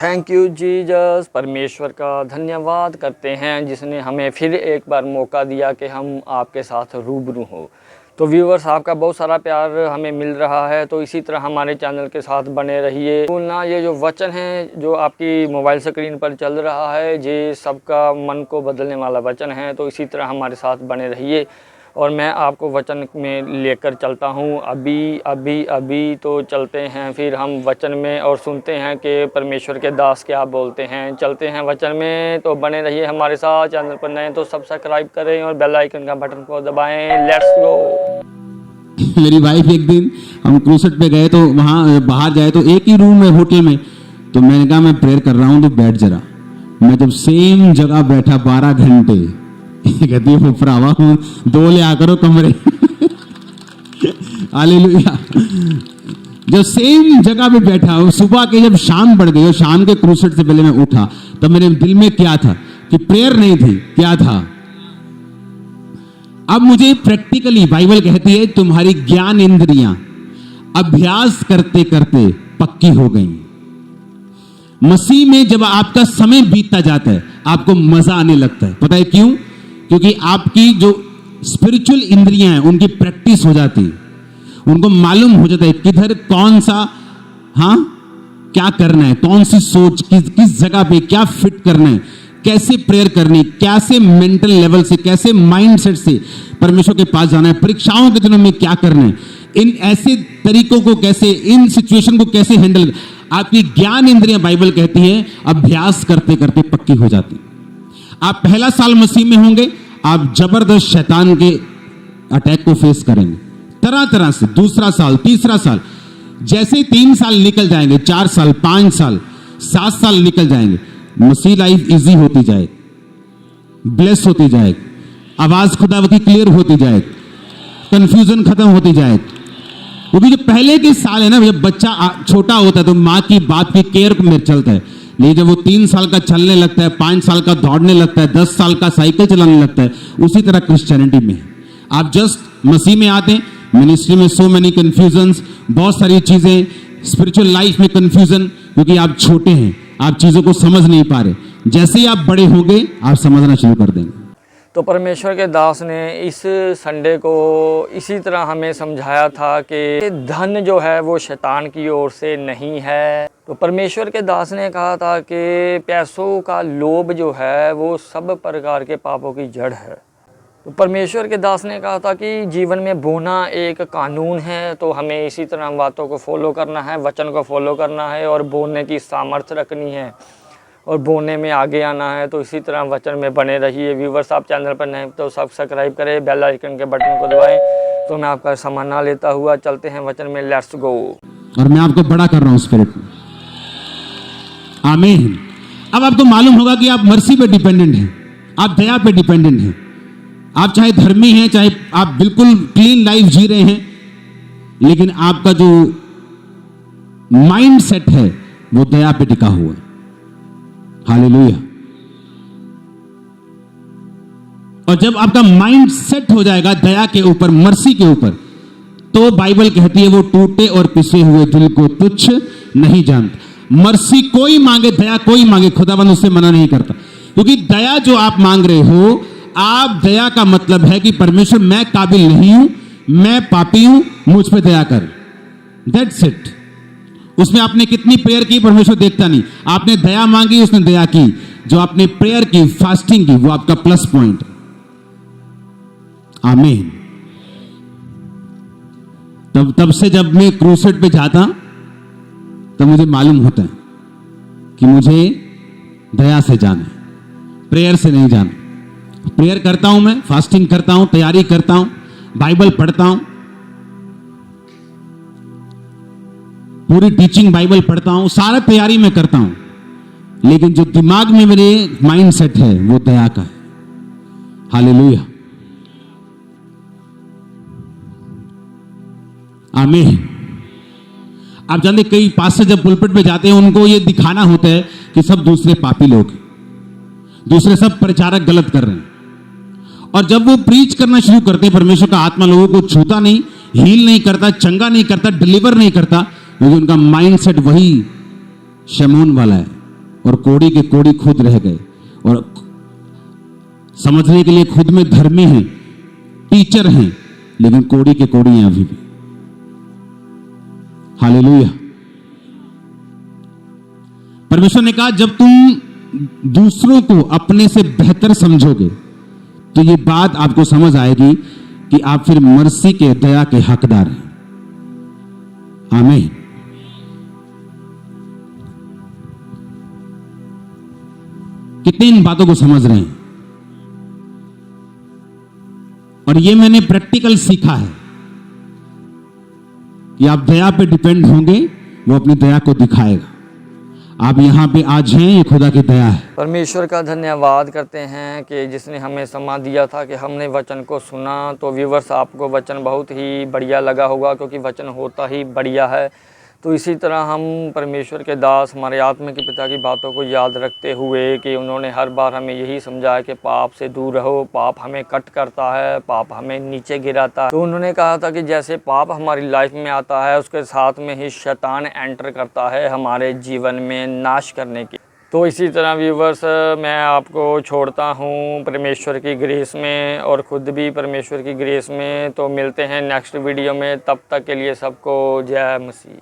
Thank you Jesus. परमेश्वर का धन्यवाद करते हैं जिसने हमें फिर एक बार मौका दिया कि हम आपके साथ रूबरू हो। तो व्यूअर्स, आपका बहुत सारा प्यार हमें मिल रहा है, तो इसी तरह हमारे चैनल के साथ बने रहिए। बोलना ये जो वचन है जो आपकी मोबाइल स्क्रीन पर चल रहा है, ये सबका मन को बदलने वाला वचन है। तो इसी तरह हमारे साथ बने रहिए और मैं आपको वचन में लेकर चलता हूँ। अभी तो चलते हैं फिर हम वचन में और सुनते हैं कि परमेश्वर के दास क्या बोलते हैं। चलते हैं वचन में, तो बने रहिए हमारे साथ। चैनल पर नए तो सब्सक्राइब करें और बेल आइकन का बटन को दबाएं। Let's go. मेरी वाइफ एक दिन हम क्रूसेट पे गए तो वहाँ बाहर जाए तो एक ही रूम है होटल में, तो मैंने कहा मैं प्रेयर कर रहा हूँ तो बैठ जरा। मैं जब सेम जगह बैठा 12 घंटे, कहती है भरावा हूँ 2 ले आ करो कमरे। हालेलुया। जब सेम जगह पे बैठा हूँ, सुबह के जब शाम पड़ गई और शाम के क्रूसेट से पहले मैं उठा, तब मेरे दिल में क्या था कि प्रेयर नहीं थी, क्या था। अब मुझे प्रैक्टिकली बाइबल कहती है तुम्हारी ज्ञान इंद्रियां अभ्यास करते करते पक्की हो गई। मसीह में जब आपका समय बीतता जाता है आपको मजा आने लगता है। पता है क्यों? क्योंकि आपकी जो स्पिरिचुअल इंद्रियां हैं उनकी प्रैक्टिस हो जाती है, उनको मालूम हो जाता है किधर कौन सा क्या करना है, कौन सी सोच किस जगह पे क्या फिट करना है, कैसे प्रेयर करनी, कैसे मेंटल लेवल से, कैसे माइंडसेट से परमेश्वर के पास जाना है, परीक्षाओं के दिनों में क्या करना है, इन ऐसे तरीकों को कैसे, इन सिचुएशन को कैसे हैंडल। आपकी ज्ञान इंद्रियां बाइबल कहती है अभ्यास करते करते पक्की हो जाती। आप पहला साल मसीह में होंगे, आप जबरदस्त शैतान के अटैक को फेस करेंगे तरह तरह से। दूसरा साल, तीसरा साल, जैसे 3 साल निकल जाएंगे, 4 साल, 5 साल, 7 साल निकल जाएंगे, मसीह लाइफ इजी होती जाए, ब्लेस होती जाए, आवाज खुदा की क्लियर होती जाए, कंफ्यूजन खत्म होती जाए। क्योंकि जो पहले के साल है ना, जब बच्चा छोटा होता है तो माँ की बात की केयर में चलता है, लेकिन जब वो 3 साल का चलने लगता है, 5 साल का दौड़ने लगता है, 10 साल का साइकिल चलाने लगता है, उसी तरह क्रिश्चियनिटी में आप जस्ट मसीह में आते हैं, मिनिस्ट्री में सो मेनी कंफ्यूजन्स, बहुत सारी चीजें, स्पिरिचुअल लाइफ में कंफ्यूजन, क्योंकि आप छोटे हैं, आप चीजों को समझ नहीं पा रहे। जैसे ही आप बड़े होंगे आप समझना शुरू कर देंगे। तो परमेश्वर के दास ने इस संडे को इसी तरह हमें समझाया था कि धन जो है वो शैतान की ओर से नहीं है। तो परमेश्वर के दास ने कहा था कि पैसों का लोभ जो है वो सब प्रकार के पापों की जड़ है। तो परमेश्वर के दास ने कहा था कि जीवन में बोना एक कानून है, तो हमें इसी तरह बातों को फॉलो करना है, वचन को फॉलो करना है और बोलने की सामर्थ्य रखनी है और बोलने में आगे आना है। तो इसी तरह वचन में बने रहिए। व्यूवर्स, आप चैनल पर नए तो सब्सक्राइब करें, बेल आइकन के बटन को दबाएं। तो मैं आपका सामान ना लेता हुआ चलते हैं वचन में। Let's go. और मैं आपको बड़ा कर रहा हूं स्पिरिट में। आमीन। अब आपको मालूम होगा कि आप मर्सी पे डिपेंडेंट हैं, आप दया पे डिपेंडेंट हैं। आप चाहे धर्मी हैं, चाहे आप बिल्कुल क्लीन लाइफ जी रहे हैं, लेकिन आपका जो माइंड सेट है वो दया पे टिका हुआ है। हालेलुया। और जब आपका माइंड सेट हो जाएगा दया के ऊपर, मर्सी के ऊपर, तो बाइबल कहती है वो टूटे और पिसे हुए दिल को तुच्छ नहीं जानता। मर्सी कोई मांगे, दया कोई मांगे, खुदाबंद उससे मना नहीं करता। क्योंकि दया जो आप मांग रहे हो, आप दया का मतलब है कि परमेश्वर मैं काबिल नहीं हूं, मैं पापी हूं, मुझ पे दया कर। That's it. उसमें आपने कितनी प्रेयर की परमेश्वर देखता नहीं। आपने दया मांगी, उसने दया की। जो आपने प्रेयर की, फास्टिंग की, वो आपका प्लस पॉइंट। आमीन। तब से जब मैं क्रूसेट पे जाता तब मुझे मालूम होता है कि मुझे दया से जाना है, प्रेयर से नहीं जाना। प्रेयर करता हूं, मैं फास्टिंग करता हूं, तैयारी करता हूं, बाइबल पढ़ता हूं, पूरी टीचिंग बाइबल पढ़ता हूं, सारा तैयारी में करता हूं, लेकिन जो दिमाग में मेरे माइंड सेट है वो दया का है। हालेलुया। आमीन। आप जानते कई पास्टर जब पुलपिट पे जाते हैं उनको ये दिखाना होता है कि सब दूसरे पापी लोग, दूसरे सब प्रचारक गलत कर रहे हैं। और जब वो प्रीच करना शुरू करते हैं, परमेश्वर का आत्मा लोगों को छूता नहीं, हील नहीं करता, चंगा नहीं करता, डिलीवर नहीं करता, क्योंकि उनका माइंडसेट वही शमून वाला है, और कोड़ी के कोड़ी खुद रह गए, और समझने के लिए खुद में धर्मी हैं, टीचर हैं, लेकिन कोड़ी के कोड़ी हैं अभी भी। हालेलुया। परमेश्वर ने कहा जब तुम दूसरों को अपने से बेहतर समझोगे तो ये बात आपको समझ आएगी कि आप फिर मर्सी के, दया के हकदार हैं। आमीन। कितने इन बातों को समझ रहे हैं? और ये मैंने प्रैक्टिकल सीखा है कि आप दया पे डिपेंड होंगे, वो अपनी दया को दिखाएगा। आप यहां पे आज हैं, ये खुदा की दया है। परमेश्वर का धन्यवाद करते हैं कि जिसने हमें समा दिया था कि हमने वचन को सुना। तो व्यूवर्स, आपको वचन बहुत ही बढ़िया लगा होगा, क्योंकि वचन होता ही बढ़िया है। तो इसी तरह हम परमेश्वर के दास हमारे आत्मा के पिता की बातों को याद रखते हुए कि उन्होंने हर बार हमें यही समझाया कि पाप से दूर रहो, पाप हमें कट करता है, पाप हमें नीचे गिराता है। तो उन्होंने कहा था कि जैसे पाप हमारी लाइफ में आता है, उसके साथ में ही शैतान एंटर करता है हमारे जीवन में नाश करने की। तो इसी तरह व्यूवर्स, मैं आपको छोड़ता हूँ परमेश्वर की ग्रेस में, और ख़ुद भी परमेश्वर की ग्रेस में। तो मिलते हैं नेक्स्ट वीडियो में, तब तक के लिए सबको जय मसीह।